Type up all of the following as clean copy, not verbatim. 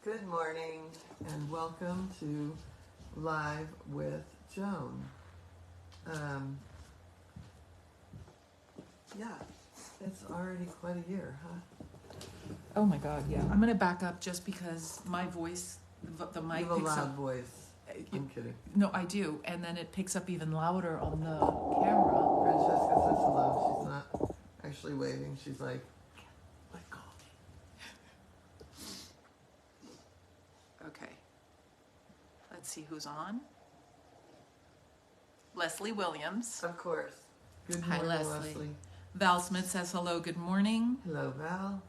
Good morning and welcome to Live with Joan. Yeah, it's already quite a year, huh? Oh my God, yeah. I'm going to back up just because my voice, the mic You have a picks loud up. voice. I'm kidding. No, I do. And then it picks up even louder on the camera. Francesca says hello. She's not actually waving. She's like, call me. Okay. Let's see who's on. Leslie Williams. Of course. Good Hi, morning, Leslie. Val Smith says hello, good morning. Hello, Val.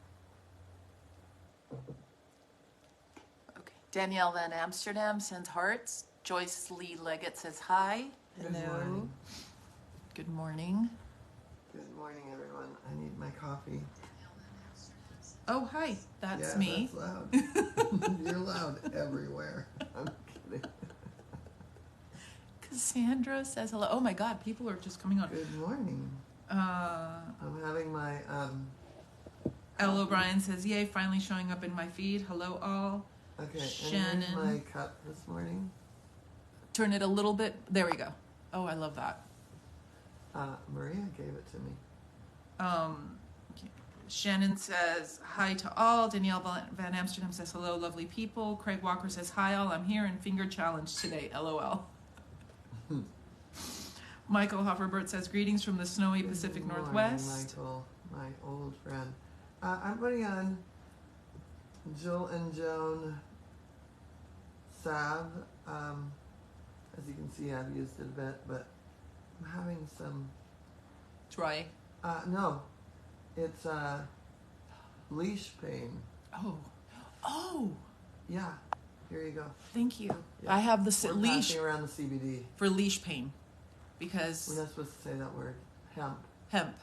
Okay. Danielle Van Amsterdam sends hearts. Joyce Lee Leggett says hi. Good Hello. morning. Good morning. Good morning, everyone. I need my coffee. Oh, hi. That's yeah, me. That's loud. You're loud everywhere. I'm kidding. Cassandra says hello. Oh my God, people are just coming on. Good morning. I'm having my Elle O'Brien says, yay, finally showing up in my feed. Hello, all. Okay, Shannon. and here's my cup this morning. Turn it a little bit. There we go. Oh, I love that. Maria gave it to me. Okay. Shannon says, hi to all. Danielle Van Amsterdam says, hello, lovely people. Craig Walker says, hi, all. I'm here in finger challenge today. LOL. Michael Hofferbert says, greetings from the snowy Pacific Good morning, Northwest. Michael, my old friend. I'm putting on Joel and Joan salve. As you can see, I've used it a bit, but I'm having some... Dry. No. It's leash pain. Oh. Yeah. Here you go. Thank you. Yeah. I have the We're leash passing around the CBD. for leash pain because... We're not supposed to say that word. Hemp.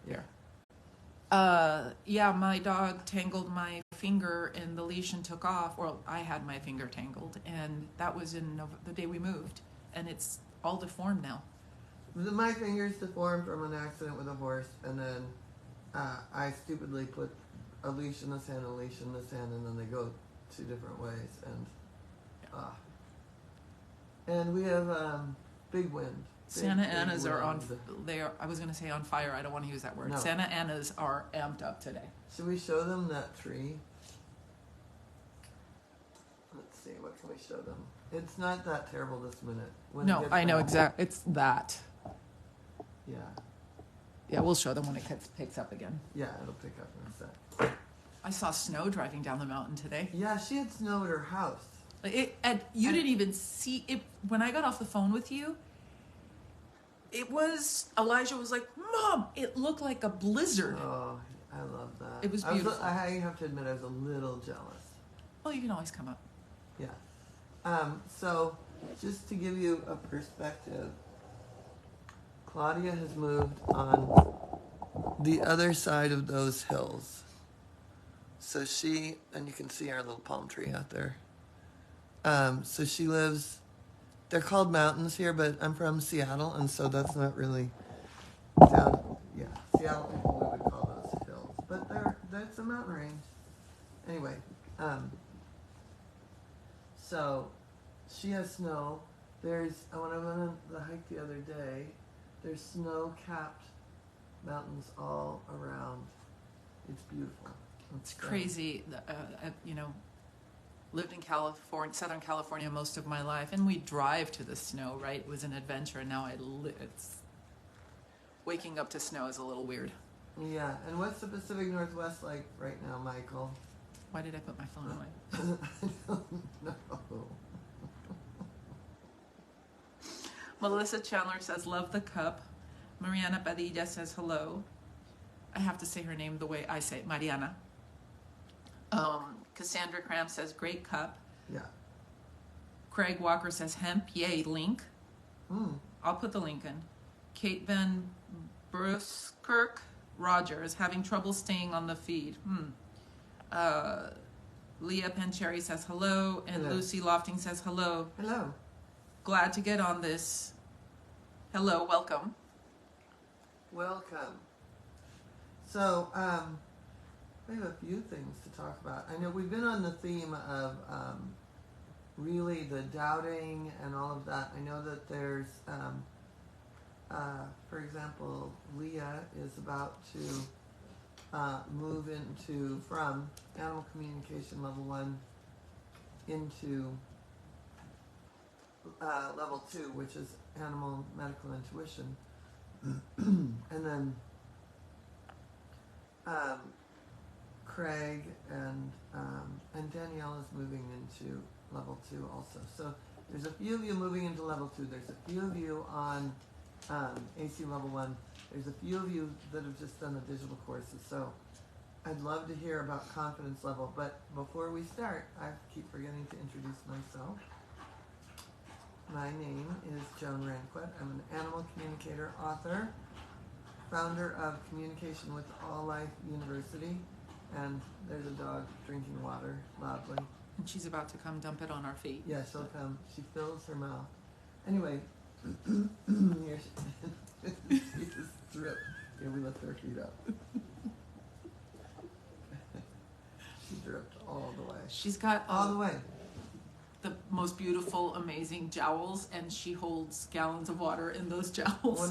Yeah. Yeah, my dog tangled my finger in the leash and took off. Well, I had my finger tangled, and that was in the day we moved, and it's all deformed now. My fingers deformed from an accident with a horse, and then I stupidly put a leash in this hand, a leash in this hand, and then they go two different ways, and we have big wind. Santa Ana's are on. They are. I was going to say on fire. I don't want to use that word. No. Santa Ana's are amped up today. Should we show them that tree? Let's see. What can we show them? It's not that terrible this minute. No, I know exactly. It's that. Yeah. Yeah, we'll show them when it picks up again. Yeah, it'll pick up in a sec. I saw snow driving down the mountain today. Yeah, she had snow at her house. You didn't even see it when I got off the phone with you. It was, Elijah was like, Mom, it looked like a blizzard. Oh, I love that. It was beautiful. I have to admit, I was a little jealous. Well, you can always come up. Yeah. So, just to give you a perspective, Claudia has moved on the other side of those hills. So and you can see our little palm tree out there. So she lives... They're called mountains here, but I'm from Seattle, and so that's not really down. Yeah, Seattle people we would call those hills, but that's a mountain range. Anyway, so she has snow. When I went on the hike the other day, there's snow-capped mountains all around. It's beautiful. It's crazy. Lived in Southern California most of my life, and we drive to the snow, right? It was an adventure, and now it's waking up to snow is a little weird. Yeah, and what's the Pacific Northwest like right now, Michael? Why did I put my phone away? I don't know. Melissa Chandler says, love the cup. Mariana Padilla says, hello. I have to say her name the way I say it, Mariana. Cassandra Cram says, great cup. Yeah. Craig Walker says, hemp, yay, link. I'll put the link in. Kate Van Bruskirk Rogers, having trouble staying on the feed. Leah Pancheri says, hello. And hello. Lucy Lofting says, hello. Hello. Glad to get on this. Hello, welcome. Welcome. So, I have a few things to talk about. I know we've been on the theme of really the doubting and all of that. I know that there's, for example, Leah is about to move from animal communication level 1 into level 2, which is animal medical intuition. And then Craig and Danielle is moving into level 2 also. So there's a few of you moving into level 2. There's a few of you on AC level 1. There's a few of you that have just done the digital courses. So I'd love to hear about confidence level. But before we start, I keep forgetting to introduce myself. My name is Joan Ranquet. I'm an animal communicator, author, founder of Communication with All Life University, and there's a dog drinking water loudly. And she's about to come dump it on our feet. Yeah, she'll come. She fills her mouth. Anyway, here she just dripped. Here, we lift her feet up. She dripped all the way. She's got all the way. The most beautiful, amazing jowls, and she holds gallons of water in those jowls. When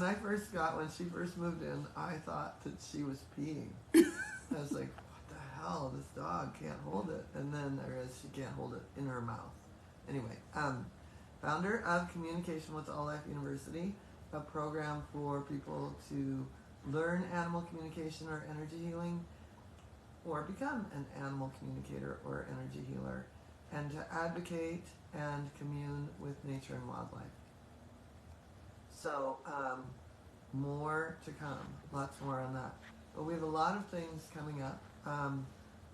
she first moved in, I thought that she was peeing. I was like, what the hell? This dog can't hold it. And then I realized she can't hold it in her mouth. Anyway, founder of Communication with All Life University, a program for people to learn animal communication or energy healing, or become an animal communicator or energy healer, and to advocate and commune with nature and wildlife. So, more to come, lots more on that. But we have a lot of things coming up.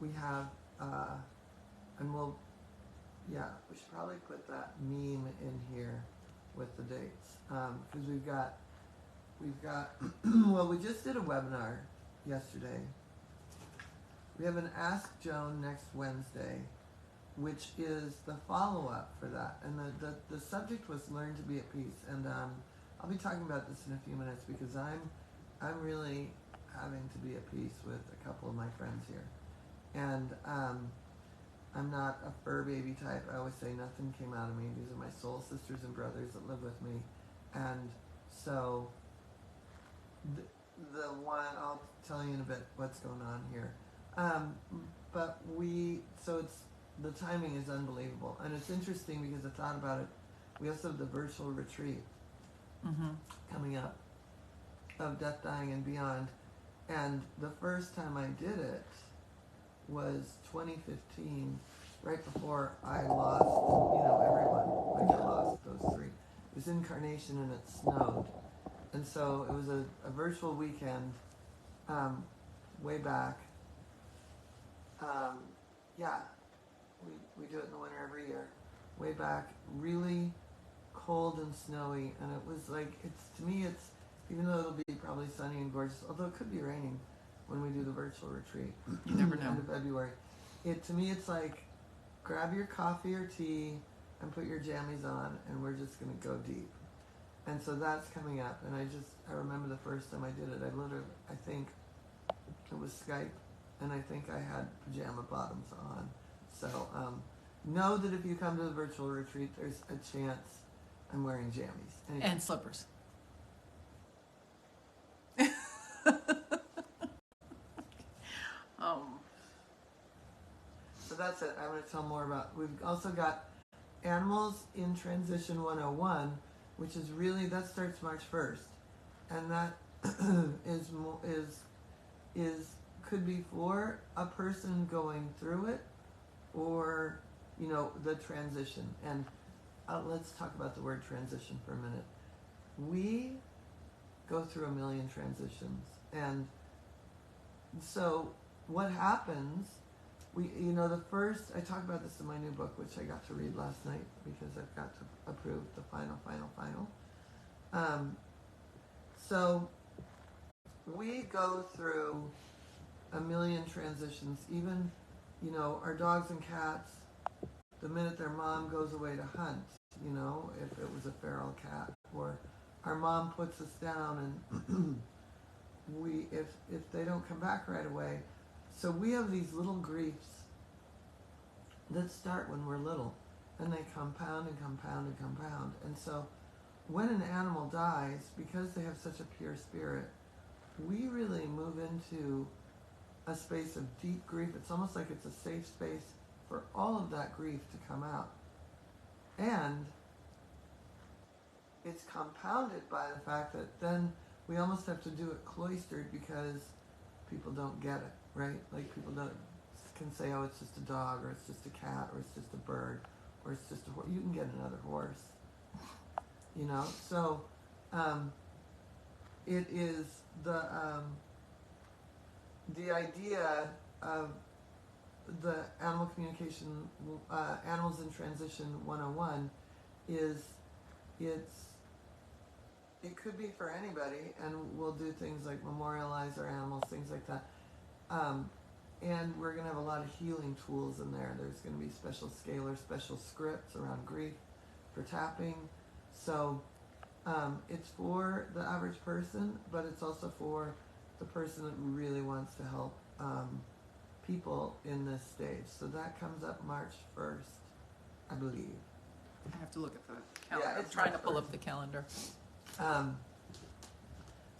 We have, we should probably put that meme in here with the dates. Because we've got, well, we just did a webinar yesterday. We have an Ask Joan next Wednesday, which is the follow-up for that. And the subject was Learn to be at peace. And I'll be talking about this in a few minutes because I'm really having to be at peace with a couple of my friends here. And I'm not a fur baby type. I always say nothing came out of me. These are my soul sisters and brothers that live with me. And so the one, I'll tell you in a bit what's going on here. So it's, the timing is unbelievable. And it's interesting because I thought about it. We also have the virtual retreat coming up of Death, Dying, and Beyond. And the first time I did it was 2015, right before I lost, everyone. Like I lost those 3. It was incarnation and it snowed. And so it was a virtual weekend way back. We do it in the winter every year. Way back, really cold and snowy, and it was like, it's even though it'll be probably sunny and gorgeous, although it could be raining when we do the virtual retreat. You never know. End of February. To me, it's like, grab your coffee or tea and put your jammies on, and we're just going to go deep. And so that's coming up, and I remember the first time I did it, I think it was Skype, and I think I had pajama bottoms on. So know that if you come to the virtual retreat, there's a chance I'm wearing jammies. Anyway. And slippers. So that's it. I'm going to tell more about. We've also got Animals in Transition 101, which is really, that starts March 1st, and that could be for a person going through it, or the transition. And let's talk about the word transition for a minute. We go through a million transitions, and so what happens, I talk about this in my new book, which I got to read last night because I've got to approve the final. So we go through a million transitions. Even, our dogs and cats, the minute their mom goes away to hunt, if it was a feral cat, or our mom puts us down and if they don't come back right away, So we have these little griefs that start when we're little, and they compound and compound and compound. And so when an animal dies, because they have such a pure spirit, we really move into a space of deep grief. It's almost like it's a safe space for all of that grief to come out. And it's compounded by the fact that then we almost have to do it cloistered because people don't get it, right? Like people can say, oh, it's just a dog, or it's just a cat, or it's just a bird, or it's just a horse. You can get another horse, you know? So it is the idea of the animal communication, Animals in Transition 101 is it could be for anybody, and we'll do things like memorialize our animals, things like that. And we're going to have a lot of healing tools in there. There's going to be special scalars, special scripts around grief for tapping. So it's for the average person, but it's also for the person that really wants to help people in this stage. So that comes up March 1st, I believe. I have to look at the calendar. Yeah, I'm trying to pull up the calendar.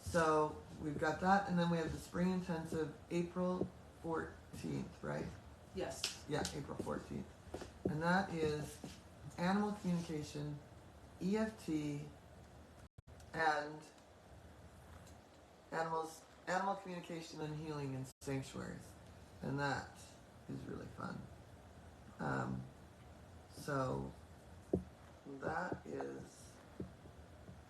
So we've got that, and then we have the spring intensive April 14th, right? Yes. Yeah, April 14th. And that is animal communication, EFT, and animal communication and healing in sanctuaries. And that is really fun. So that is,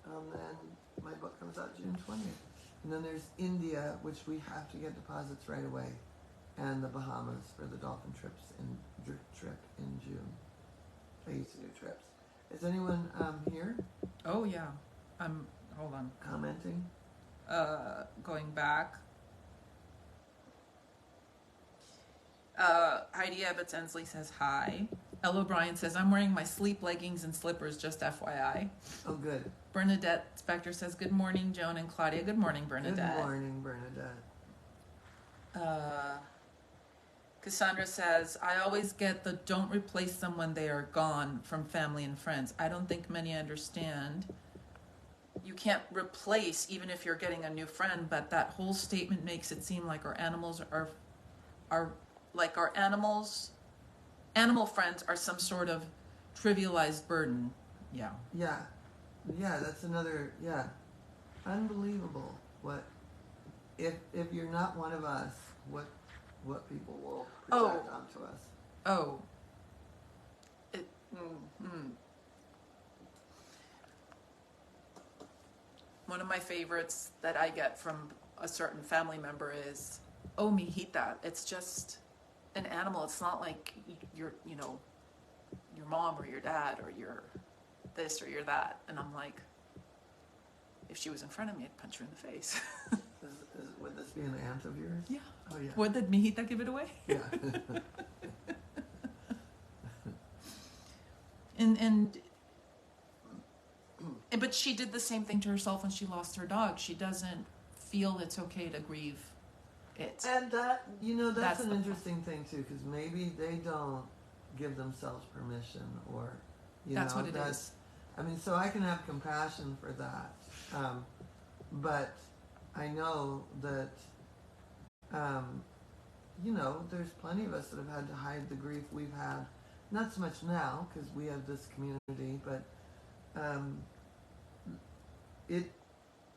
then my book comes out June 20th. And then there's India, which we have to get deposits right away, and the Bahamas for the dolphin trip in June. I used to do trips. Is anyone here? Oh yeah. Hold on. Commenting? Going back. Heidi Ebbets Ensley says hi. Ella O'Brien says, I'm wearing my sleep leggings and slippers, just FYI. Oh, good. Bernadette Spector says, good morning, Joan and Claudia. Good morning, Bernadette. Good morning, Bernadette. Cassandra says, I always get the don't replace them when they are gone from family and friends. I don't think many understand. You can't replace even if you're getting a new friend, but that whole statement makes it seem like our animals are like our animal friends are some sort of trivialized burden. Yeah. Yeah. Yeah, that's another, yeah. Unbelievable what, if you're not one of us, what people will project onto us. Oh. One of my favorites that I get from a certain family member is, oh, mijita, it's just an animal. It's not like your mom or your dad or your this or your that. And I'm like, if she was in front of me, I'd punch her in the face. Would this be an aunt of yours? Yeah. Oh, yeah. Would the mijita give it away? Yeah. But she did the same thing to herself when she lost her dog. She doesn't feel it's okay to grieve it. And that, that's an interesting thing too, because maybe they don't give themselves permission, or, that's what it is. I mean, so I can have compassion for that. But I know that, there's plenty of us that have had to hide the grief we've had. Not so much now, because we have this community, but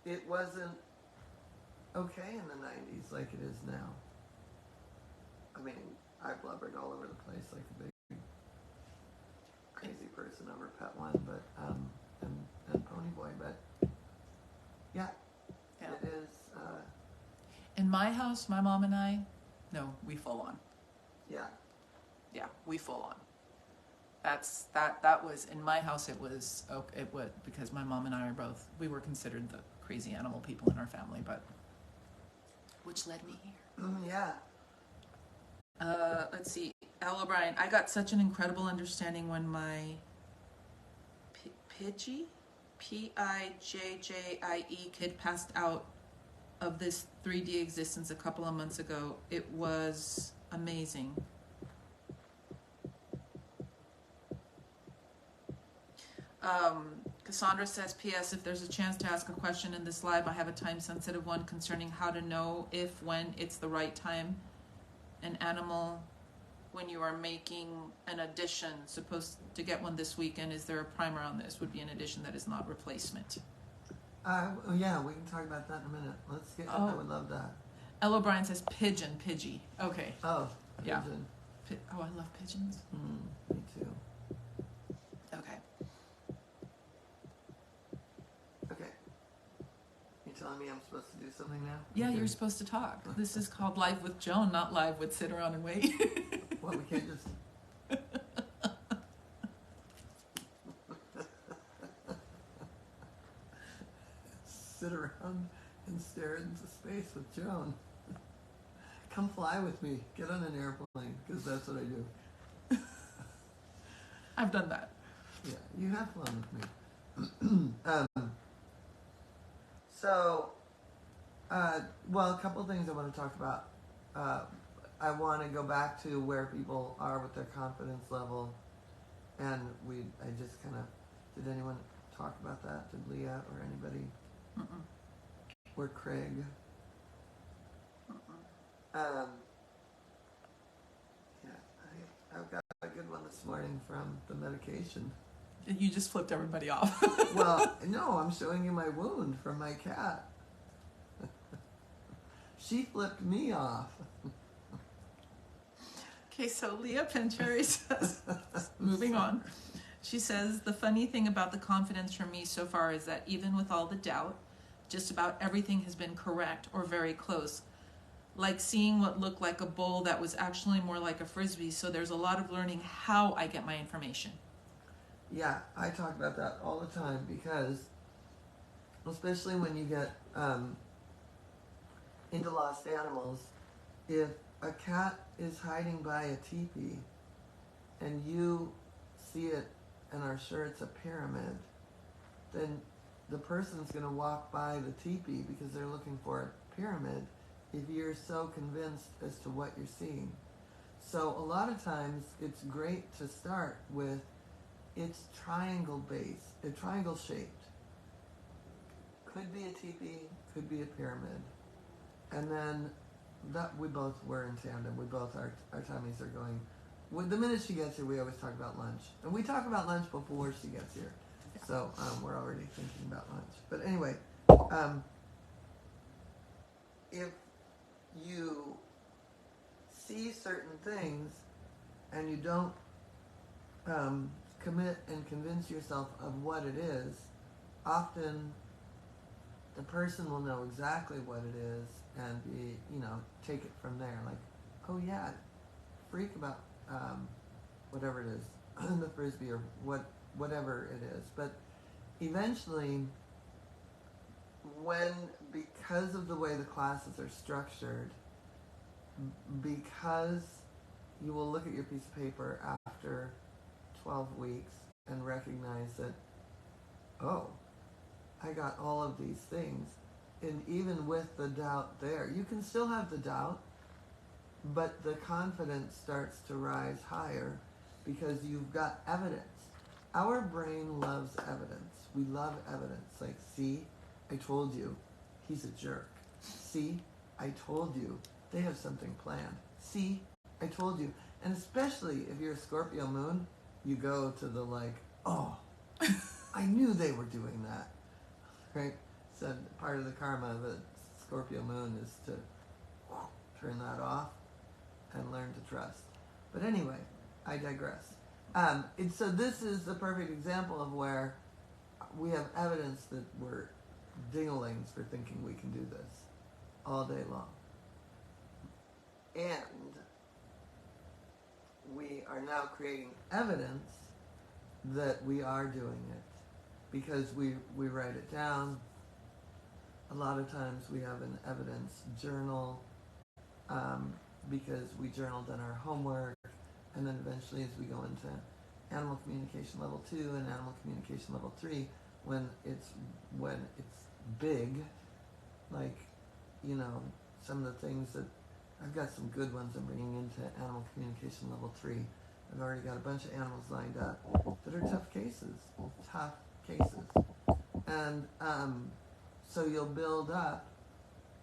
it wasn't okay in the 90s like it is now. I mean, I blubbered all over the place like a big crazy person over Pet One, but and Pony Boy, but yeah. It is. In my house, my mom and I, no, we full on. Yeah. Yeah, we full on. That was in my house. It was because my mom and I we were considered the crazy animal people in our family, but which led me here. Yeah. Let's see, Al O'Brien. I got such an incredible understanding when my Pidgey, Pijjie kid passed out of this 3D existence a couple of months ago. It was amazing. Cassandra says, P.S. If there's a chance to ask a question in this live, I have a time-sensitive one concerning how to know if, when it's the right time. An animal, when you are making an addition, supposed to get one this weekend, is there a primer on this? Would be an addition that is not replacement. Yeah, we can talk about that in a minute. Let's get. I would love that. Ell O'Brien says pigeon, Pidgey. Okay. Oh, yeah. pigeon. Oh, I love pigeons. Me too. Okay. Okay. You telling me I'm supposed to do something now? Yeah, Okay. you're supposed to talk. This is called Live with Joan, not Live with Sit Around and Wait. Well, we can't just. Sit around and stare into space with Joan. Come fly with me. Get on an airplane, because that's what I do. I've done that. Yeah, you have flown with me. Well, a couple of things I want to talk about. I want to go back to where people are with their confidence level, and I just kind of, did anyone talk about that? Did Leah or anybody? Mm-mm. Or Craig? Mm-mm. Yeah, I've got a good one this morning from the medication. You just flipped everybody off. Well, no, I'm showing you my wound from my cat. She flipped me off. Okay, so Leah Pincherry says, moving on. She says, the funny thing about the confidence for me so far is that even with all the doubt, just about everything has been correct or very close. Like seeing what looked like a bowl that was actually more like a frisbee. So there's a lot of learning how I get my information. Yeah, I talk about that all the time because, especially when you get into lost animals, if a cat is hiding by a teepee and you see it and are sure it's a pyramid, then the person's going to walk by the teepee because they're looking for a pyramid if you're so convinced as to what you're seeing. So a lot of times it's great to start with it's triangle shaped. Could be a teepee, could be a pyramid. And then that we both were in tandem. We both, our tummies are going. The minute she gets here, we always talk about lunch. And we talk about lunch before she gets here. So we're already thinking about lunch. But anyway, if you see certain things and you don't commit and convince yourself of what it is, often the person will know exactly what it is and be, take it from there. Like, oh yeah, freak about whatever it is, the frisbee or whatever it is. But eventually, because of the way the classes are structured, because you will look at your piece of paper after 12 weeks and recognize that, oh, I got all of these things. And even with the doubt there, you can still have the doubt, but the confidence starts to rise higher because you've got evidence. Our brain loves evidence. We love evidence. Like, see, I told you, he's a jerk. See, I told you, they have something planned. See, I told you. And especially if you're a Scorpio moon, you go to the oh, I knew they were doing that. Right? So part of the karma of a Scorpio moon is to turn that off and learn to trust. But anyway, I digress. So this is the perfect example of where we have evidence that we're dinglings for thinking we can do this all day long. And we are now creating evidence that we are doing it because we write it down. A lot of times we have an evidence journal because we journaled on our homework, and then eventually as we go into animal communication level 2 and animal communication level 3, when it's big, like you know, some of the things that I've got some good ones I'm bringing into animal communication level 3. I've already got a bunch of animals lined up that are tough cases. And so you'll build up,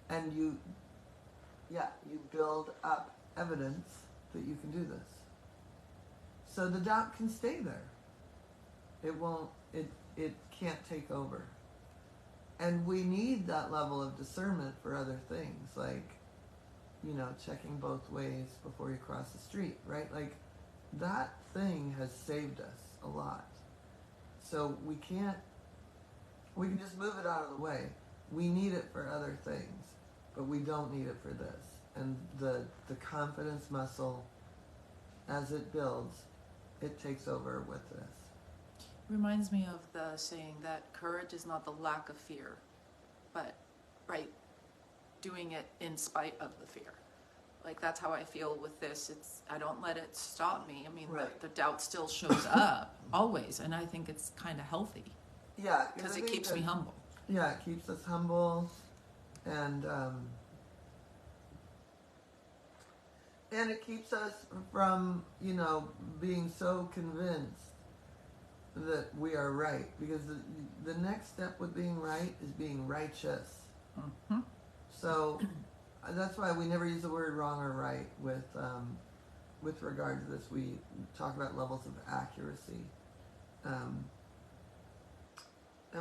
and you build up evidence that you can do this. So the doubt can stay there. It can't take over. And we need that level of discernment for other things, like, you know, checking both ways before you cross the street, right? Like, that thing has saved us a lot. So we can just move it out of the way. We need it for other things, but we don't need it for this. And the confidence muscle, as it builds, it takes over with this. Reminds me of the saying that courage is not the lack of fear, but, right, doing it in spite of the fear. Like, that's how I feel with this. I don't let it stop me. I mean, right. the doubt still shows up always, and I think it's kind of healthy. Yeah, because it keeps me humble. Yeah, it keeps us humble, and it keeps us from, you know, being so convinced that we are right, because the next step with being right is being righteous. Mm-hmm. So that's why we never use the word wrong or right with regard to this. We talk about levels of accuracy, and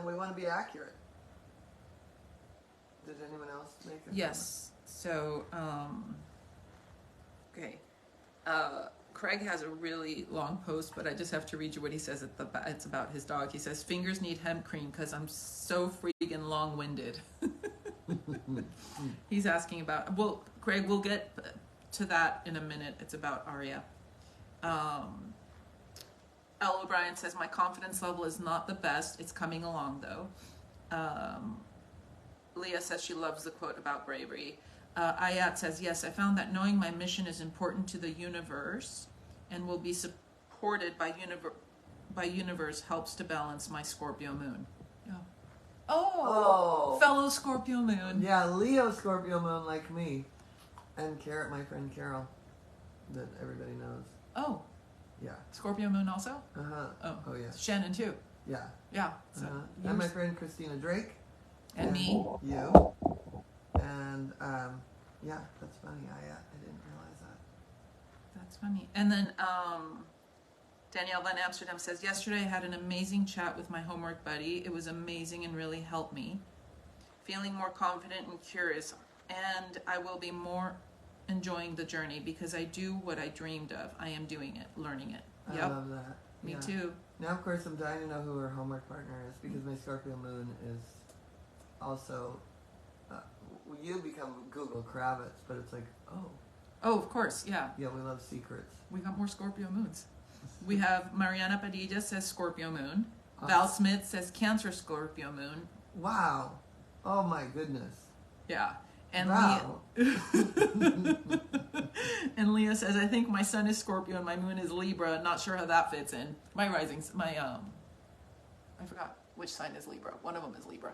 we want to be accurate. Did anyone else make a Yes. So, okay. Craig has a really long post, but I just have to read you what he says at the back. It's about his dog. He says, "Fingers need hemp cream because I'm so freaking long-winded." He's asking about, well, Craig, we'll get to that in a minute. It's about Aria. L. O'Brien says, "My confidence level is not the best. It's coming along, though." Leah says she loves the quote about bravery. Ayat says, "Yes, I found that knowing my mission is important to the universe and will be supported by universe helps to balance my Scorpio moon." Yeah. Oh, fellow Scorpio moon. Yeah, Leo Scorpio moon like me. And Carrot, my friend Carol, that everybody knows. Oh. Yeah. Scorpio moon also? Uh-huh. Oh yeah. Shannon too. Yeah. Yeah. So and my friend Christina Drake. And me. You. And, yeah, that's funny. I didn't realize that. That's funny. And then Danielle Van Amsterdam says, "Yesterday I had an amazing chat with my homework buddy. It was amazing and really helped me. Feeling more confident and curious, and I will be more enjoying the journey because I do what I dreamed of. I am doing it, learning it." I love that. Me too. Now, of course, I'm dying to know who her homework partner is, because my Scorpio moon is also... you become Google Kravitz, but it's like, oh. Oh, of course, yeah. Yeah, we love secrets. We got more Scorpio moons. We have Mariana Padilla says Scorpio moon. Awesome. Val Smith says Cancer Scorpio moon. Wow. Oh my goodness. Yeah. And wow. And Leah says, "I think my sun is Scorpio and my moon is Libra. Not sure how that fits in. My rising, I forgot which sign is Libra. One of them is Libra.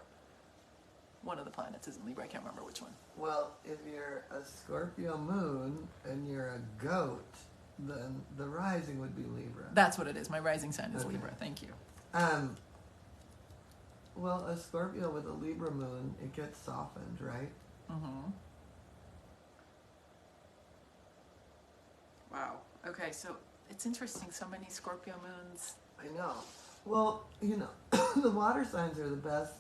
One of the planets is in Libra. I can't remember which one." Well, if you're a Scorpio moon and you're a goat, then the rising would be Libra. That's what it is. My rising sign is Libra. Thank you. Well, a Scorpio with a Libra moon, it gets softened, right? Mm-hmm. Wow. Okay, so it's interesting. So many Scorpio moons. I know. Well, you know, the water signs are the best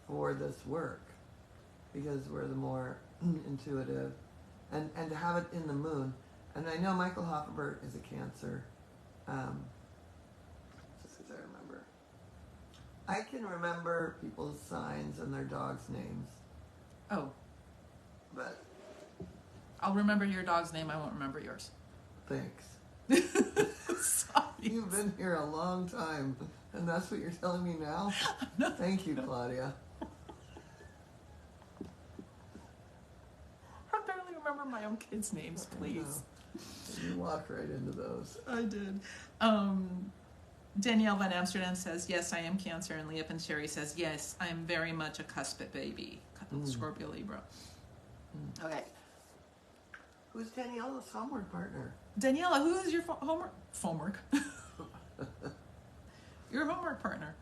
for this work because we're the more intuitive, and to have it in the moon. And I know Michael Hoffenberg is a Cancer. Just because I remember. I can remember people's signs and their dogs' names. Oh. But I'll remember your dog's name. I won't remember yours. Thanks. Sorry. You've been here a long time, and that's what you're telling me now? No. Thank you, Claudia. I barely remember my own kids' names, please. You walked right into those. I did. Danielle Van Amsterdam says, "Yes, I am Cancer." And Leah Pancheri says, "Yes, I am very much a cuspid baby." Scorpio Libra. Okay. Who's Daniela's homework partner? Daniela, who is your homework? Your homework partner.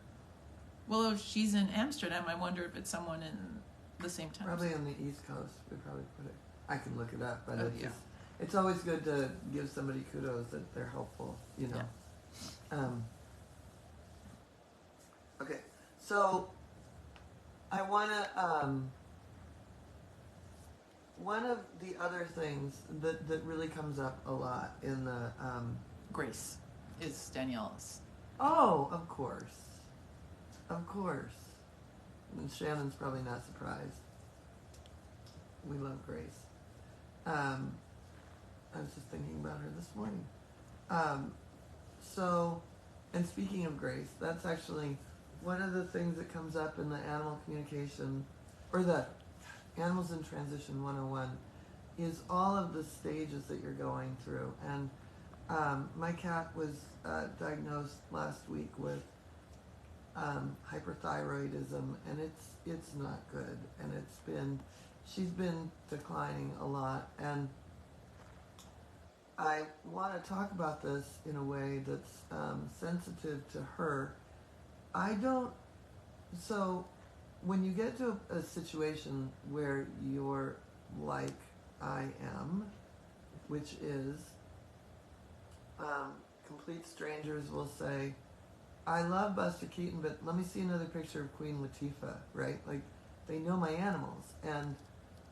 Well, if she's in Amsterdam, I wonder if it's someone in the same time. Probably on the East Coast. We probably put it. I can look it up, but Yeah. it's always good to give somebody kudos that they're helpful. You know. Yeah. Okay, so I want to. One of the other things that really comes up a lot in the. Grace is Daniela's. Oh, of course. Of course. And Shannon's probably not surprised. We love Grace. I was just thinking about her this morning. So, and speaking of Grace, that's actually one of the things that comes up in the animal communication, or the Animals in Transition 101, is all of the stages that you're going through. And my cat was diagnosed last week with hyperthyroidism, and it's not good, and she's been declining a lot, and I want to talk about this in a way that's sensitive to her. So when you get to a situation where you're like I am, which is complete strangers will say, I love Buster Keaton, but let me see another picture of Queen Latifah, right? Like, they know my animals. And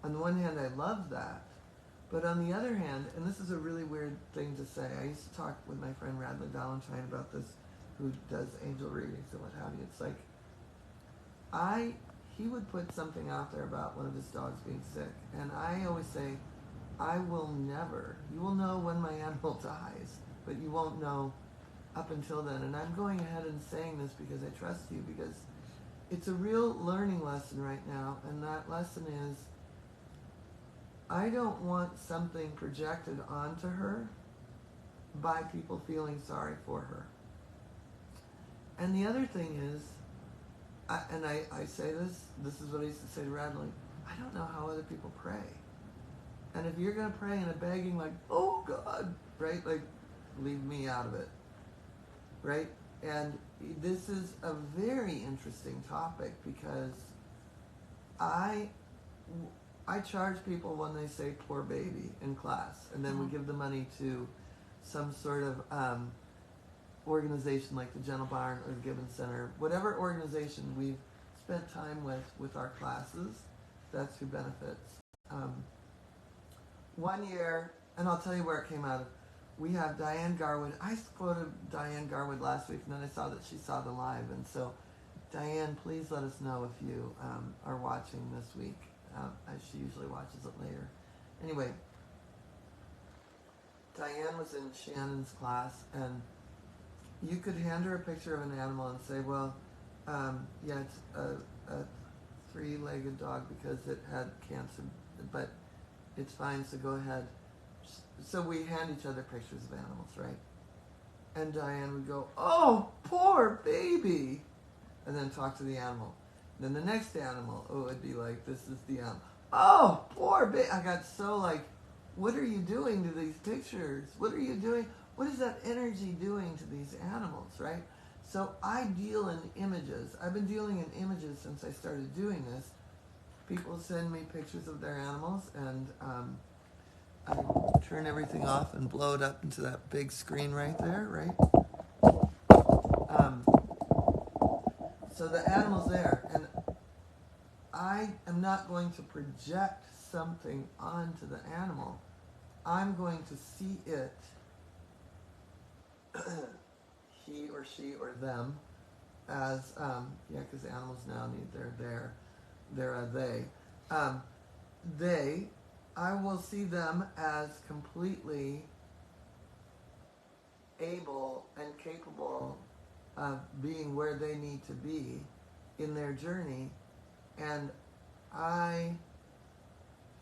on the one hand, I love that. But on the other hand, and this is a really weird thing to say, I used to talk with my friend Radley Valentine about this, who does angel readings and what have you. It's like, he would put something out there about one of his dogs being sick. And I always say, I will never, you will know when my animal dies, but you won't know up until then. And I'm going ahead and saying this because I trust you, because it's a real learning lesson right now, and that lesson is I don't want something projected onto her by people feeling sorry for her. And the other thing is, I say this is what I used to say to Radley, I don't know how other people pray. And if you're going to pray in a begging like, oh God, right, like, leave me out of it. Right? And this is a very interesting topic, because I charge people when they say poor baby in class, and then we give the money to some sort of organization like the Gentle Barn or the Gibbons Center, whatever organization we've spent time with our classes, that's who benefits. One year, and I'll tell you where it came out of, we have Diane Garwood. I quoted Diane Garwood last week, and then I saw that she saw the live. And so, Diane, please let us know if you are watching this week, as she usually watches it later. Anyway, Diane was in Shannon's class, and you could hand her a picture of an animal and say, well, yeah, it's a three-legged dog because it had cancer, but it's fine, so go ahead. So we hand each other pictures of animals, right? And Diane would go, oh, poor baby, and then talk to the animal. Then the next animal, oh, it'd be like, this is the animal. Oh, poor baby. I got so like, what are you doing to these pictures? What are you doing? What is that energy doing to these animals, right? So I deal in images. I've been dealing in images since I started doing this. People send me pictures of their animals, and I turn everything off and blow it up into that big screen right there, right? So the animal's there, and I am not going to project something onto the animal. I'm going to see it, he or she or them, as, yeah, because animals now need they're a they. I will see them as completely able and capable of being where they need to be in their journey, and I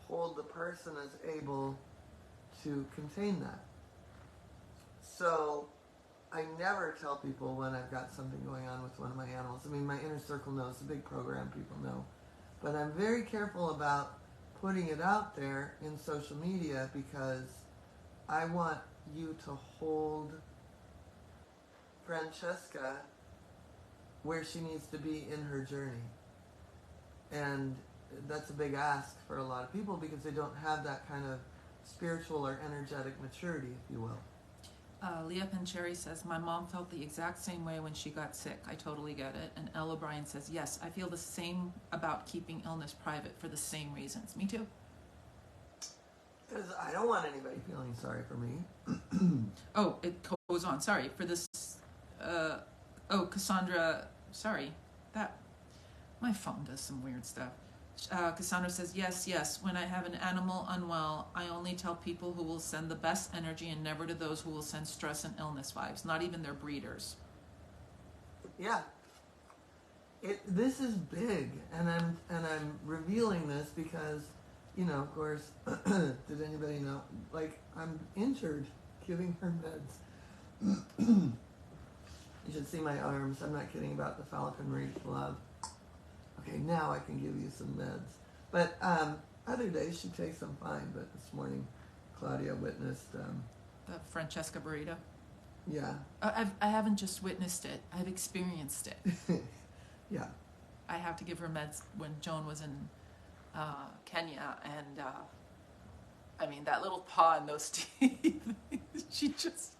hold the person as able to contain that. So I never tell people when I've got something going on with one of my animals. I mean, my inner circle knows, the big program people know. But I'm very careful about putting it out there in social media because I want you to hold Francesca where she needs to be in her journey. And that's a big ask for a lot of people because they don't have that kind of spiritual or energetic maturity, if you will. Leah Pancheri says, my mom felt the exact same way when she got sick. I totally get it. And Ella Bryan says, yes, I feel the same about keeping illness private for the same reasons. Me too. Because I don't want anybody feeling sorry for me. Oh, it goes on. Sorry for this. Cassandra. Sorry. My phone does some weird stuff. Cassandra says, yes. When I have an animal unwell, I only tell people who will send the best energy and never to those who will send stress and illness vibes, not even their breeders. Yeah. This is big, and I'm revealing this because, of course, did anybody know? Like, I'm injured giving her meds. You should see my arms. I'm not kidding about the Falcon Reef glove. Okay, now I can give you some meds. But other days she takes them fine. But this morning, Claudia witnessed. The Francesca burrito. Yeah. I haven't just witnessed it. I've experienced it. Yeah. I have to give her meds when Joan was in Kenya, and I mean that little paw and those teeth. She just.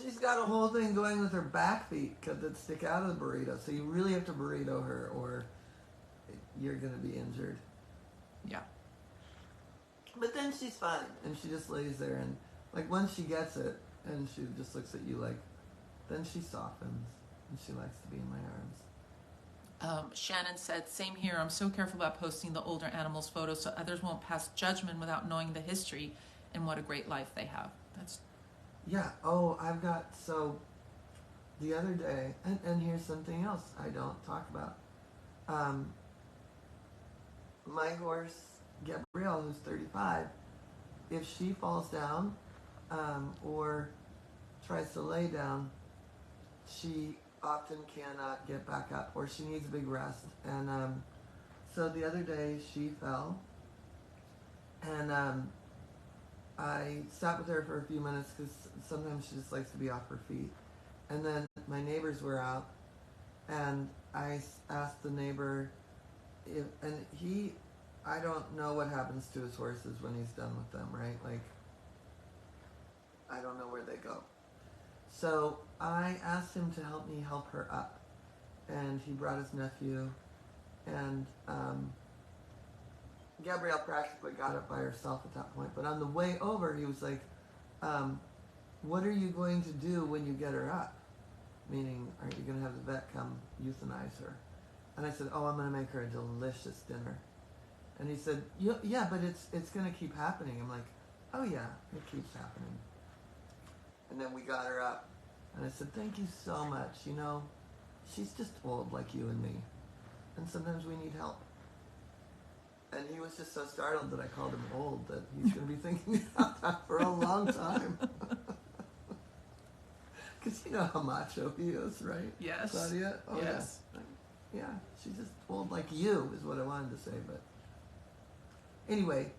She's got a whole thing going with her back feet that stick out of the burrito. So you really have to burrito her or you're going to be injured. Yeah. But then she's fine. And she just lays there. And like once she gets it and she just looks at you like, then she softens. And she likes to be in my arms. Shannon said, same here. I'm so careful about posting the older animals' photos so others won't pass judgment without knowing the history and what a great life they have. That's. Yeah. So the other day, and here's something else I don't talk about. My horse, Gabrielle, who's 35, if she falls down or tries to lay down, she often cannot get back up or she needs a big rest. And so the other day she fell and I sat with her for a few minutes because sometimes she just likes to be off her feet. And then my neighbors were out, and I asked the neighbor I don't know what happens to his horses when he's done with them, right? Like, I don't know where they go. So I asked him to help me help her up. And he brought his nephew, and Gabrielle practically got up by herself at that point. But on the way over, he was like, what are you going to do when you get her up? Meaning, aren't you going to have the vet come euthanize her? And I said, I'm going to make her a delicious dinner. And he said, yeah, but it's going to keep happening. I'm like, oh yeah, it keeps happening. And then we got her up. And I said, thank you so much. She's just old like you and me. And sometimes we need help. And he was just so startled that I called him old that he's going to be thinking about that for a long time. Because you know how macho he is, right? Yes. Claudia? Oh, yes. Yeah, she's just old like you is what I wanted to say. But anyway,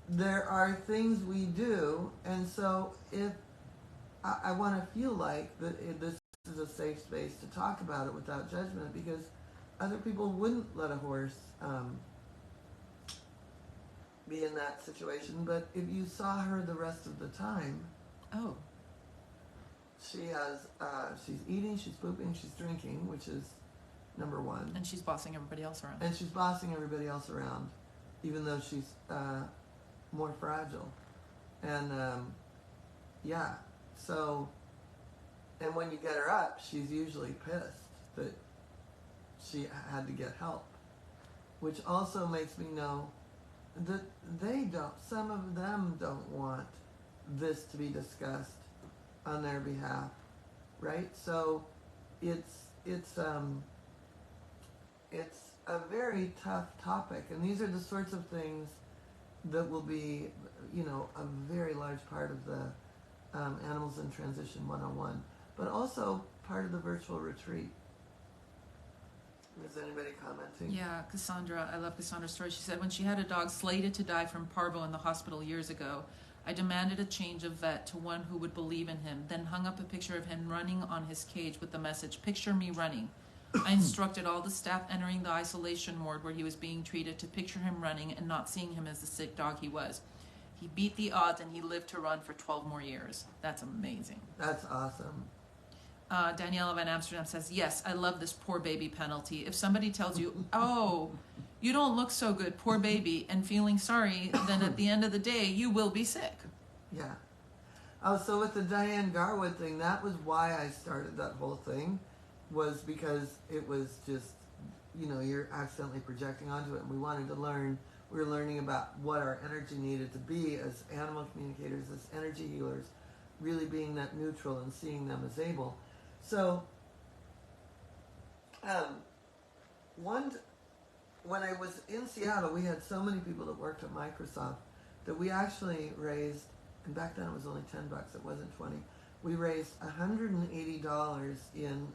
there are things we do. And so if I want to feel like that this is a safe space to talk about it without judgment because other people wouldn't let a horse be in that situation. But if you saw her the rest of the time, she's eating, she's pooping, she's drinking, which is number one. And she's bossing everybody else around. And she's bossing everybody else around, even though she's more fragile. And so, and when you get her up, she's usually pissed that she had to get help, which also makes me know that some of them don't want this to be discussed on their behalf, right? So it's a very tough topic, and these are the sorts of things that will be, a very large part of the Animals in Transition 101, but also part of the virtual retreat. Is anybody commenting? Yeah, Cassandra, I love Cassandra's story. She said when she had a dog slated to die from parvo in the hospital years ago, I demanded a change of vet to one who would believe in him, then hung up a picture of him running on his cage with the message, "Picture me running." I instructed all the staff entering the isolation ward where he was being treated to picture him running and not seeing him as the sick dog he was. He beat the odds and he lived to run for 12 more years. That's amazing. That's awesome. Daniela Van Amsterdam says, yes, I love this poor baby penalty. If somebody tells you, oh, you don't look so good, poor baby, and feeling sorry, then at the end of the day, you will be sick. Yeah. Oh, so with the Diane Garwood thing, that was why I started that whole thing, was because it was just, you're accidentally projecting onto it, and we wanted to learn. We were learning about what our energy needed to be as animal communicators, as energy healers, really being that neutral and seeing them as able. So, when I was in Seattle, we had so many people that worked at Microsoft that we actually raised, and back then it was only $10, it wasn't 20. We raised $180 in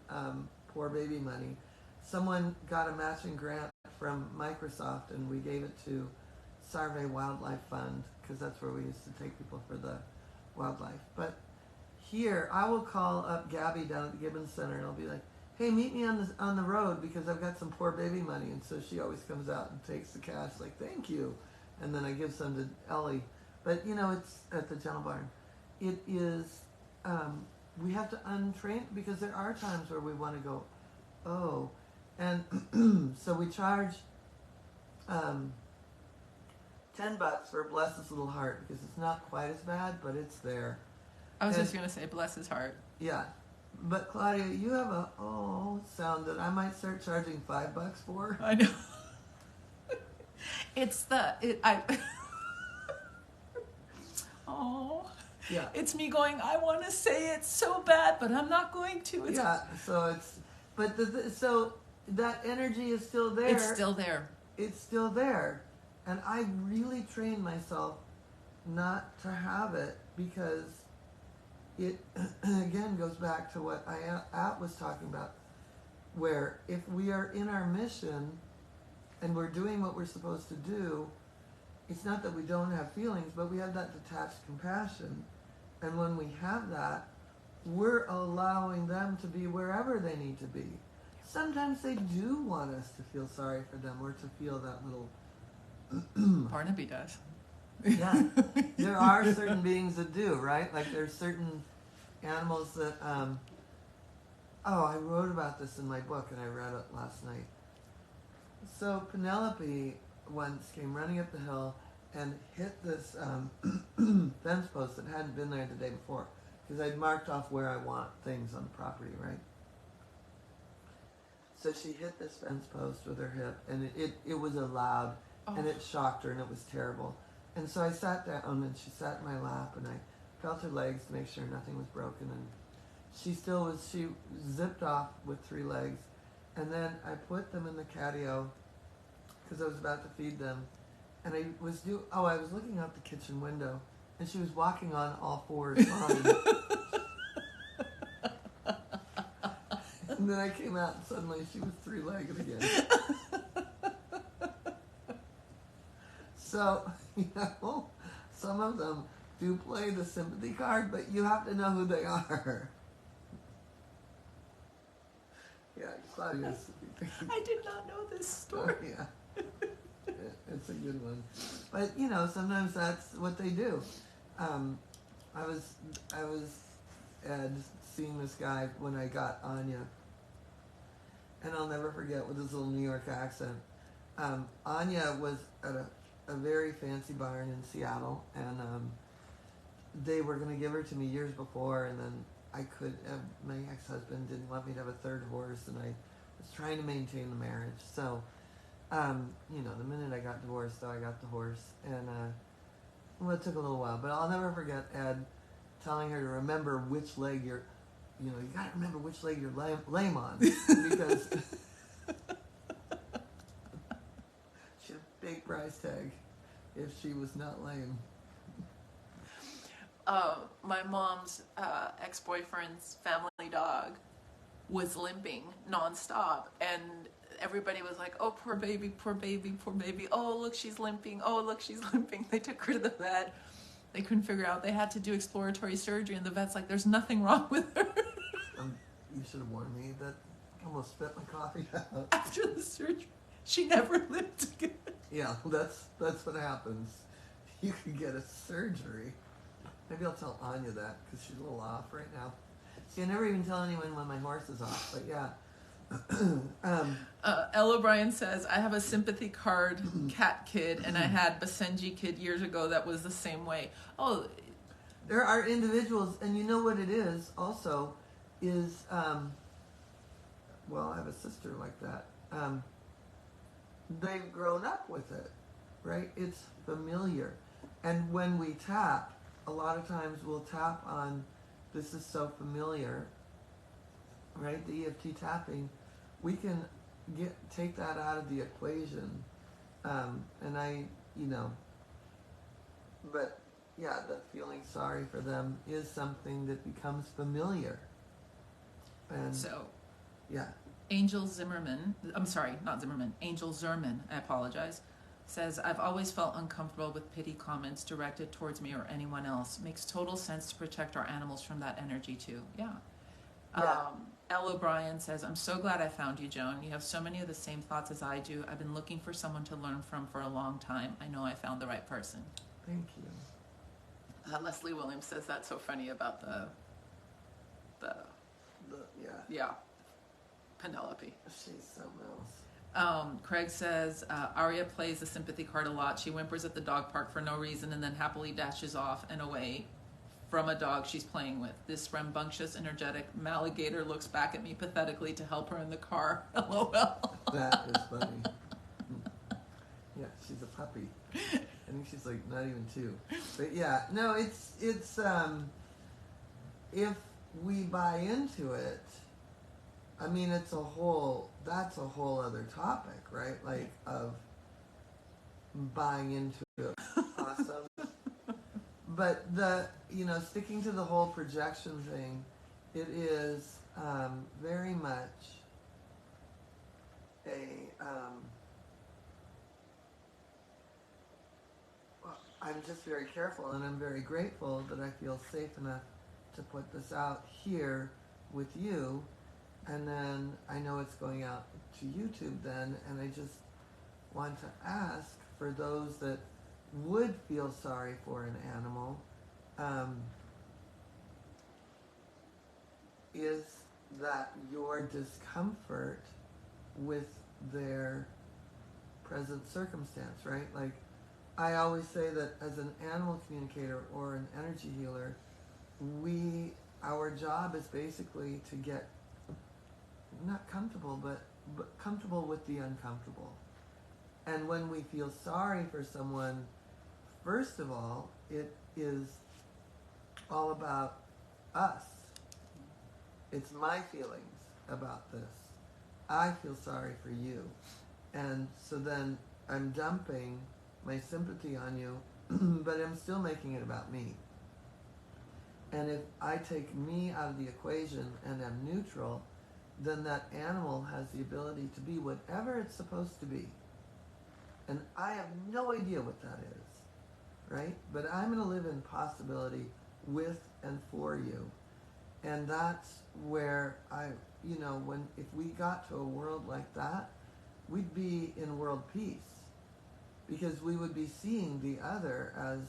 poor baby money. Someone got a matching grant from Microsoft, and we gave it to Sarve Wildlife Fund, because that's where we used to take people for the wildlife. But here, I will call up Gabby down at the Gibbons Center, and I'll be like, hey, meet me on the road because I've got some poor baby money. And so she always comes out and takes the cash, like, thank you. And then I give some to Ellie. But, it's at the Gentle Barn. It is, we have to untrain, because there are times where we want to go, oh. And so we charge $10 for Bless His Little Heart, because it's not quite as bad, but it's there. I was just going to say, bless his heart. Yeah. But Claudia, you have a sound that I might start charging $5 for. I know. Yeah. It's me going, I want to say it so bad, but I'm not going to. So that energy is still there. It's still there. It's still there. And I really trained myself not to have it, because it, again, goes back to what I was talking about, where if we are in our mission and we're doing what we're supposed to do, it's not that we don't have feelings, but we have that detached compassion. And when we have that, we're allowing them to be wherever they need to be. Sometimes they do want us to feel sorry for them, or to feel that little... Barnaby does. Yeah, there are certain beings that do, right? Like there's certain animals that, I wrote about this in my book and I read it last night. So Penelope once came running up the hill and hit this fence post that hadn't been there the day before, because I'd marked off where I want things on the property, right? So she hit this fence post with her hip, and it was loud, and it shocked her, and it was terrible. And so I sat down, and she sat in my lap, and I felt her legs to make sure nothing was broken. And she zipped off with 3 legs. And then I put them in the catio, because I was about to feed them. And I was looking out the kitchen window, and she was walking on all 4s fine. And then I came out, and suddenly she was 3-legged again. So, some of them do play the sympathy card, but you have to know who they are. Yeah, Claudia's... I did not know this story. Oh, yeah. It's a good one. But, sometimes that's what they do. I was seeing this guy when I got Anya, and I'll never forget with his little New York accent. Anya was at a very fancy barn in Seattle, and they were going to give her to me years before, and then my ex-husband didn't want me to have a 3rd horse, and I was trying to maintain the marriage. So, the minute I got divorced, though, I got the horse, and it took a little while, but I'll never forget Ed telling her to remember which leg you got to remember which leg you're lame on, because she had a big price tag if she was not lame. My mom's ex-boyfriend's family dog was limping nonstop, and everybody was like, oh, poor baby, poor baby, poor baby. Oh, look, she's limping. Oh, look, she's limping. They took her to the vet. They couldn't figure out. They had to do exploratory surgery, and the vet's like, there's nothing wrong with her. You should have warned me. That almost spit my coffee out. After the surgery, she never lived again. Yeah, that's what happens. You could get a surgery. Maybe I'll tell Anya that because she's a little off right now. See, I never even tell anyone when my horse is off, but yeah. Ella O'Brien says, I have a sympathy card cat kid, and I had Basenji kid years ago that was the same way. Oh, there are individuals, and you know what it is also, is, well, I have a sister like that. They've grown up with it, right? It's familiar. And when we tap, a lot of times we'll tap on, this is so familiar, right? The EFT tapping, we can take that out of the equation. And I, but yeah, the feeling sorry for them is something that becomes familiar. And so, yeah. Angel Zimmerman, I'm sorry, not Zimmerman, Angel Zerman, I apologize, says, I've always felt uncomfortable with pity comments directed towards me or anyone else. Makes total sense to protect our animals from that energy too. Yeah. Elle O'Brien says, I'm so glad I found you, Joan. You have so many of the same thoughts as I do. I've been looking for someone to learn from for a long time. I know I found the right person. Thank you. Leslie Williams says that's so funny about the yeah. Penelope. She's something else. Craig says, Aria plays the sympathy card a lot. She whimpers at the dog park for no reason and then happily dashes off and away from a dog she's playing with. This rambunctious, energetic Maligator looks back at me pathetically to help her in the car. LOL. That is funny. Yeah, she's a puppy. I think she's like not even 2. But yeah, no, it's if we buy into it, I mean, that's a whole other topic, right? Like, of buying into it. Awesome. But sticking to the whole projection thing, it is very much I'm just very careful, and I'm very grateful that I feel safe enough to put this out here with you. And then I know it's going out to YouTube then, and I just want to ask for those that would feel sorry for an animal, is that your discomfort with their present circumstance, right? Like, I always say that as an animal communicator or an energy healer, our job is basically to get not comfortable, but comfortable with the uncomfortable. And when we feel sorry for someone, first of all, it is all about us. It's my feelings about this. I feel sorry for you. And so then I'm dumping my sympathy on you, but I'm still making it about me. And if I take me out of the equation and am neutral, then that animal has the ability to be whatever it's supposed to be. And I have no idea what that is, right? But I'm going to live in possibility with and for you. And that's where if we got to a world like that, we'd be in world peace. Because we would be seeing the other as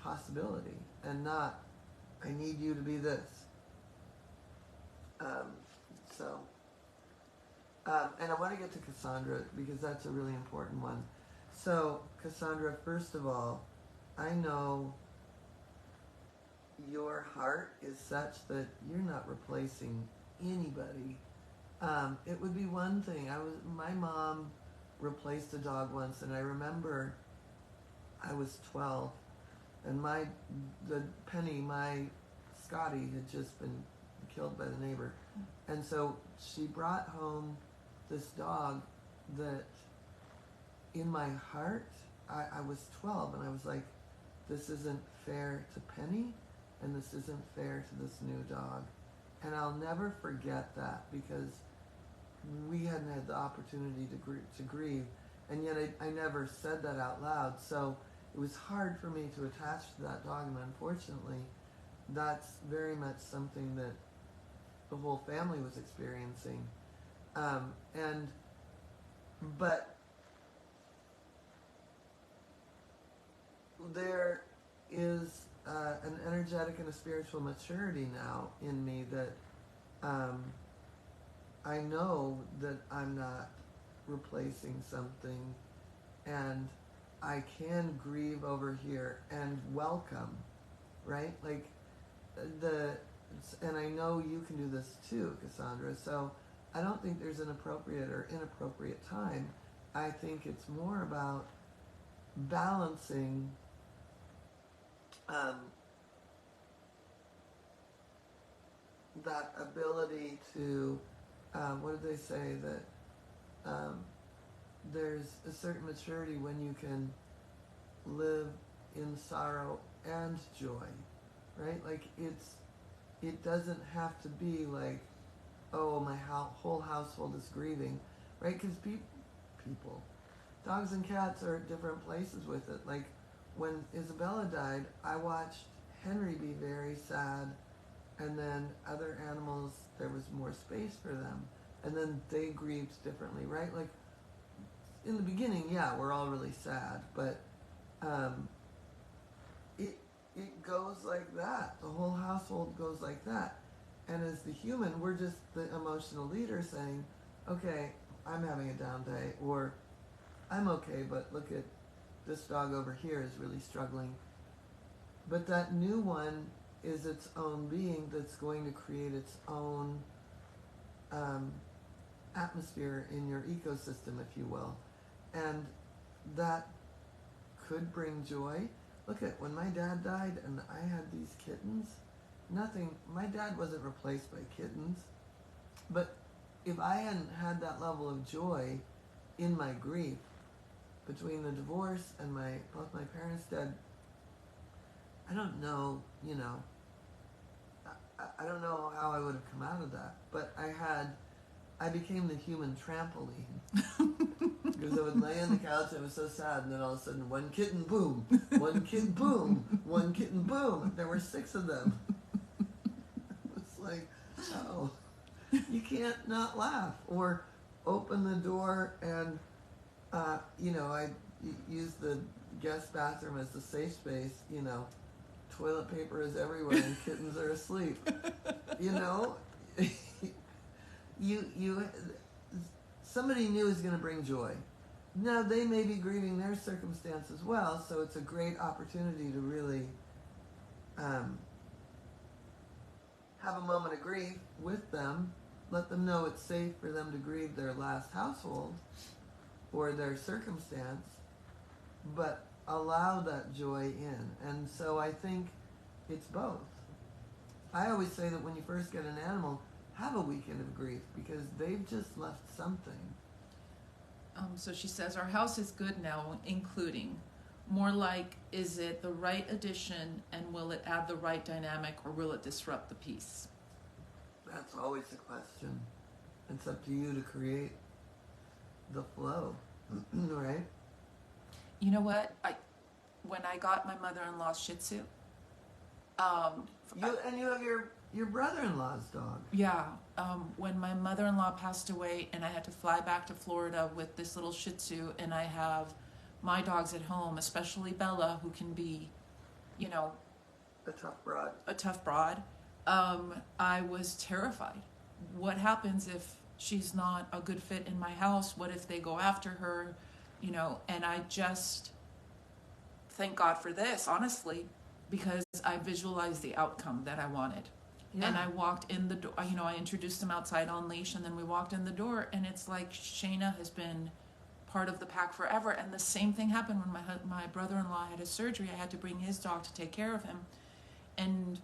possibility and not, I need you to be this. And I want to get to Cassandra because that's a really important one. So, Cassandra, first of all, I know your heart is such that you're not replacing anybody. It would be one thing. My mom replaced a dog once, and I remember I was 12, and Penny, my Scotty, had just been killed by the neighbor. And so she brought home this dog that in my heart, I was 12, and I was like, this isn't fair to Penny, and this isn't fair to this new dog. And I'll never forget that, because we hadn't had the opportunity to grieve, and yet I never said that out loud. So it was hard for me to attach to that dog, and unfortunately, that's very much something that the whole family was experiencing. And but there is an energetic and a spiritual maturity now in me that I know that I'm not replacing something, and I can grieve over here and welcome, right? Like and I know you can do this too, Cassandra. So I don't think there's an appropriate or inappropriate time. I think it's more about balancing that ability to, what did they say, that there's a certain maturity when you can live in sorrow and joy, right? Like it doesn't have to be like, oh, my whole household is grieving, right? Because people, dogs and cats are at different places with it. Like when Isabella died, I watched Henry be very sad, and then other animals, there was more space for them, and then they grieved differently, right? Like in the beginning, yeah, we're all really sad, but it goes like that. The whole household goes like that. And as the human, we're just the emotional leader saying, okay, I'm having a down day, or I'm okay, but look at this dog over here is really struggling. But that new one is its own being that's going to create its own atmosphere in your ecosystem, if you will. And that could bring joy. Look at when my dad died and I had these kittens, my dad wasn't replaced by kittens. But if I hadn't had that level of joy in my grief, between the divorce and both my parents dead, I don't know, I don't know how I would have come out of that. But I became the human trampoline. Because I would lay on the couch and it was so sad, and then all of a sudden, one kitten, boom, one kitten, boom, one kitten, boom. There were 6 of them. It's like, oh, you can't not laugh. Or open the door and, I use the guest bathroom as the safe space, toilet paper is everywhere and kittens are asleep. Somebody new is going to bring joy. Now, they may be grieving their circumstance as well, so it's a great opportunity to really have a moment of grief with them, let them know it's safe for them to grieve their last household or their circumstance, but allow that joy in. And so I think it's both. I always say that when you first get an animal, have a weekend of grief, because they've just left something. So she says, our house is good now, including. More like, is it the right addition, and will it add the right dynamic, or will it disrupt the peace? That's always the question. It's up to you to create the flow, right? You know what? When I got my mother-in-law's Shih Tzu, you have your brother-in-law's dog. Yeah. When my mother-in-law passed away and I had to fly back to Florida with this little Shih Tzu, and I have my dogs at home, especially Bella, who can be, A tough broad. I was terrified. What happens if she's not a good fit in my house? What if they go after her? And I just thank God for this, honestly, because I visualized the outcome that I wanted. Yeah. And I walked in the door, I introduced him outside on leash, and then we walked in the door, and it's like Shayna has been part of the pack forever. And the same thing happened when my brother-in-law had his surgery. I had to bring his dog to take care of him. And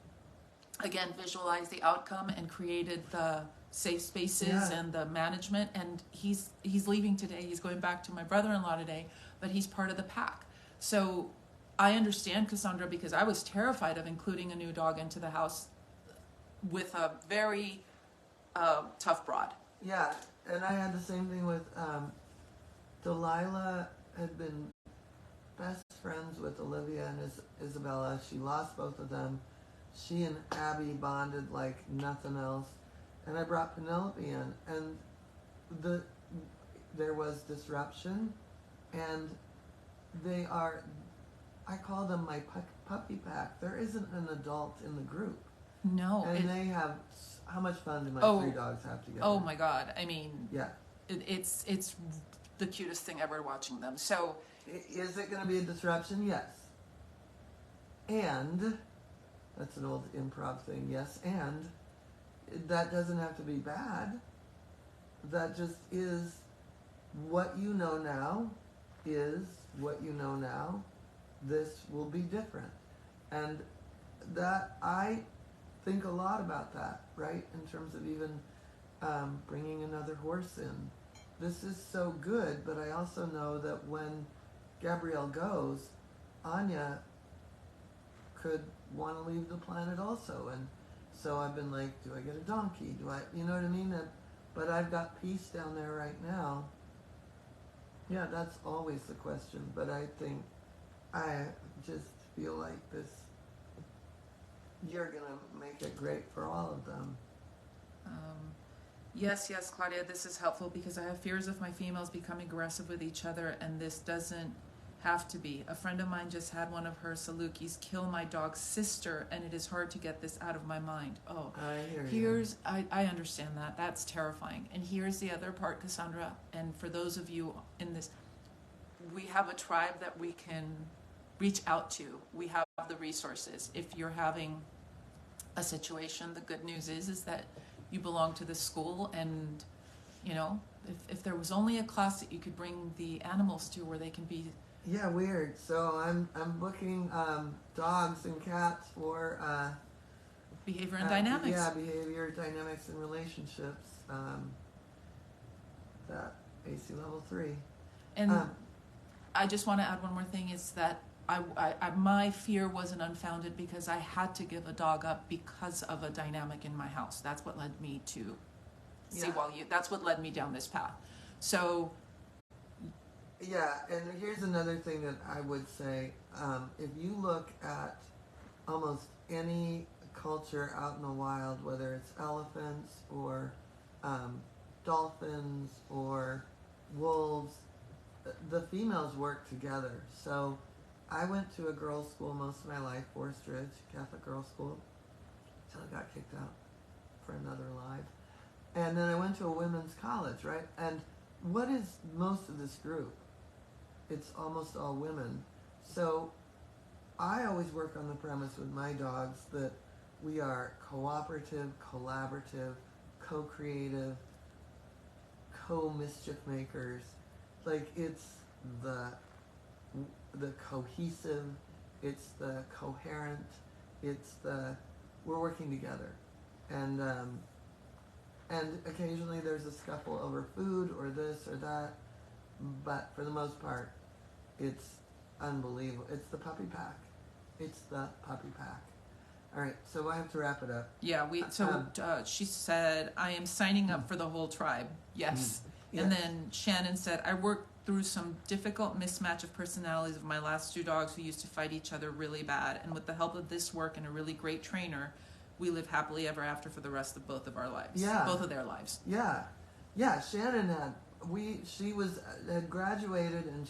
again, visualized the outcome and created the safe spaces and the management. And he's leaving today. He's going back to my brother-in-law today, but he's part of the pack. So I understand, Cassandra, because I was terrified of including a new dog into the house with a very tough broad. Yeah, and I had the same thing with Delilah had been best friends with Olivia and Isabella. She lost both of them. She and Abby bonded like nothing else. And I brought Penelope in, and the there was disruption, and they are. I call them my puppy pack. There isn't an adult in the group, No, and they have. How much fun do my three dogs have together? Oh my God! I mean, yeah, it's the cutest thing ever watching them. So, is it going to be a disruption? Yes. And that's an old improv thing. Yes, and that doesn't have to be bad. That just is what you know now. Is what you know now. This will be different, and that I think a lot about that, right? In terms of even bringing another horse in. This is so good, but I also know that when Gabrielle goes, Anya could want to leave the planet also, and so I've been like, do I get a donkey? Do I, you know what I mean? But I've got peace down there right now. Yeah, that's always the question, but I think I just feel like this, you're gonna make it great for all of them. Yes, Claudia, this is helpful because I have fears of my females becoming aggressive with each other, and this doesn't have to be. A friend of mine just had one of her Salukis kill my dog's sister, and it is hard to get this out of my mind. Oh, I hear you. I understand that. That's terrifying. And here's the other part, Cassandra, and for those of you in this, we have a tribe that we can reach out to. We have the resources. If you're having a situation, the good news is that you belong to this school, and you know, if there was only a class that you could bring the animals to where they can be. Yeah, weird. So I'm booking dogs and cats for behavior and dynamics. Yeah, behavior, dynamics, and relationships. That AC level 3. And I just want to add one more thing: is that I my fear wasn't unfounded because I had to give a dog up because of a dynamic in my house. That's what led me to that's what led me down this path. So yeah, and here's another thing that I would say: if you look at almost any culture out in the wild, whether it's elephants or dolphins or wolves, the females work together. So I went to a girls' school most of my life, Forest Ridge, Catholic girls' school, until I got kicked out for another life. And then I went to a women's college, right? And what is most of this group? It's almost all women. So I always work on the premise with my dogs that we are cooperative, collaborative, co-creative, co-mischief makers. Like it's the cohesive, it's the coherent, it's the we're working together, and occasionally there's a scuffle over food or this or that, but for the most part, it's unbelievable. It's the puppy pack. It's the puppy pack. All right, so I have to wrap it up. Yeah, she said, I am signing up for the whole tribe. Yes. Yes. And then Shannon said, I worked through some difficult mismatch of personalities of my last 2 dogs who used to fight each other really bad. And with the help of this work and a really great trainer, we live happily ever after for the rest of both of our lives. Yeah. Both of their lives. Yeah. Yeah, Shannon had graduated, and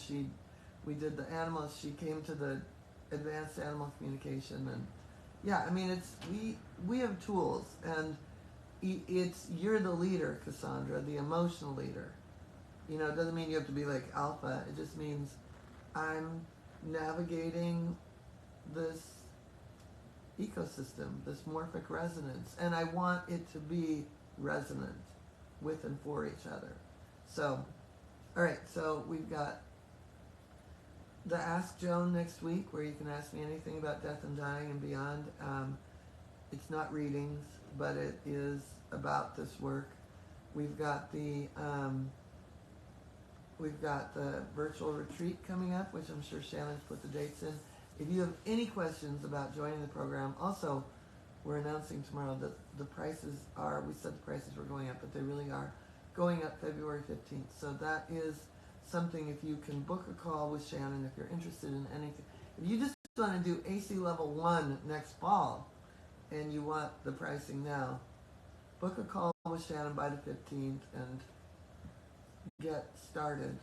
we did the animals. She came to the advanced animal communication, and yeah, I mean, we have tools, and you're the leader, Cassandra, the emotional leader. You know, it doesn't mean you have to be like alpha. It just means I'm navigating this ecosystem, this morphic resonance, and I want it to be resonant with and for each other. So, all right, so we've got the Ask Joan next week, where you can ask me anything about death and dying and beyond. It's not readings, but it is about this work. We've got the virtual retreat coming up, which I'm sure Shannon's put the dates in. If you have any questions about joining the program, also, we're announcing tomorrow that the prices are, we said the prices were going up, but they really are going up February 15th. So that is something, if you can book a call with Shannon, if you're interested in anything. If you just want to do AC level 1 next fall and you want the pricing now, book a call with Shannon by the 15th and get started.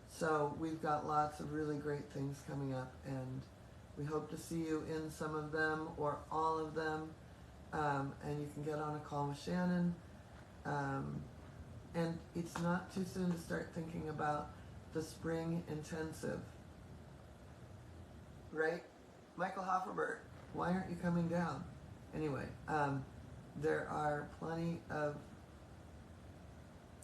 So we've got lots of really great things coming up, and we hope to see you in some of them or all of them. And you can get on a call with Shannon. And it's not too soon to start thinking about the spring intensive. Right? Michael Hofferberg, why aren't you coming down? Anyway, there are plenty of...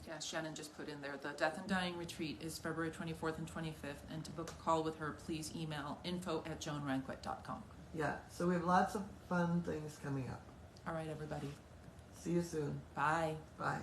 Yeah, Shannon just put in there, the Death and Dying Retreat is February 24th and 25th, and to book a call with her, please email info@joanranquet.com. Yeah, so we have lots of fun things coming up. All right, everybody. See you soon. Bye. Bye.